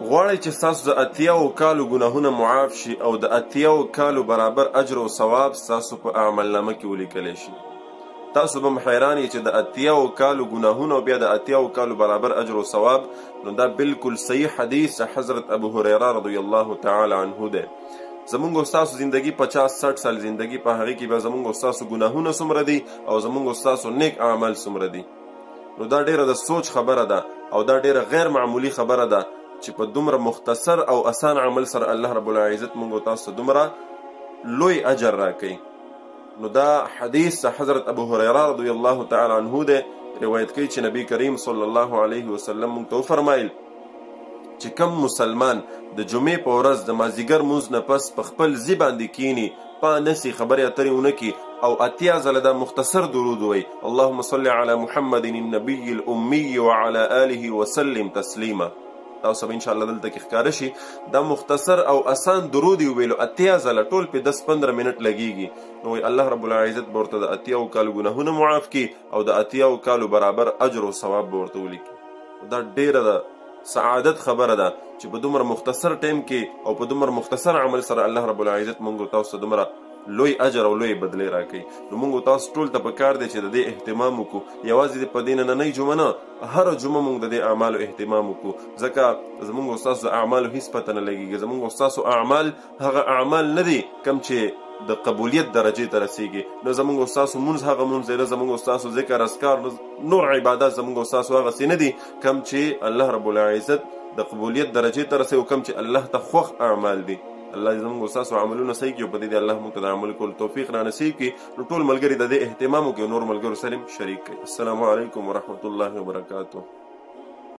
غواړئ چې ستاسو د 80 کالو ګناهونه معاف شي او د 80 کالو برابر اجر او ثواب ستاسو په عملنامه کې ولیکلی شي. تاسو به حیران یې چې د 80 کالو ګناهونه او بیا د 80 کالو برابر اجر او ثواب، نو دا بالکل صحیح حدیث حضرت ابو هریره رضی الله تعالی عنه ده. زمونږ او ستاسو زندگی 50-60 سال زندگی په هغې کې به زمونږ او ستاسو ګناهونه څومره دي او زمونږ او ستاسو نیک اعمال څومره دي. نو دا ډیره د سوچ خبره ده او دا ډیره غیر معمولی خبره ده چې په دومره مختصر او اسان عمل سره الله رب العزت مونږ او تاسو دومره لوی اجر راکوي. نو دا حدیث حضرت ابو هریره رضی الله تعالی عنه ده روایت کوي چې نبی کریم صلی الله علیه وسلم مونږ ته وفرمایل چې کم مسلمان د جمعې په ورځ د مازدیګر مونځ نه پس په خپل ځای باندې کینی په نسی خبرې اترې ونه کړي او 80 ځله دا مختصر درود ووایي اللهم صل علی محمد النبي الامي وعلى آله وسلم تسلیما. تاسو به انشاءالله دلته کې ښکاره شي دا مختصر او اسان درود یې وویلو 80 ځله ټول په 10-15 منټ لګیږي. نو الله رب العزت به ورته د 80 کالو ګناهونه معاف کړي او د 80 کالو برابر اجر او ثواب به ورته ولیکي. دا ډیره د سعادت خبره ده چې په دومره مختصر ټایم کې او په دومره مختصر عمل سره الله رب العزت مونږ تاسو دومره لوی اجر او لوی بدلی راکوي. نو مونږ تاسو ټول ته پکار دی چې د دې اهتمام وکړو. یوازې په دې نننۍ جمعه نه هره جمعه مونږ د دې اعمالو اهتمام وکړو، ځکه زمونږ او ستاسو د اعمالو هیڅ پته نه لګېږي. زمونږ او ستاسو اعمال هغه اعمال نه دي کم چې د قبولیت درجې ته رسیږي. نو زمونږ او ستاسو مونځ هغه مونځ دی، زمونږ او ستاسو ذکر اذکار نور عبادات زمونږ او ستاسو هغسې نه دي کم چې الله رب العزت د قبولیت درجې ته رسوي او کم چې الله ته خوښ اعمال دي. الله دې زموږ ستاسو عملونه صحیح کړي او په دې الله موږ ته د عمل کولو توفیق را نصیب کړي. نو ټول ملګري د دې اهتمام وکړي او نور ملګرو سره شریک کړي. السلام علیکم ورحمة الله وبرکاته.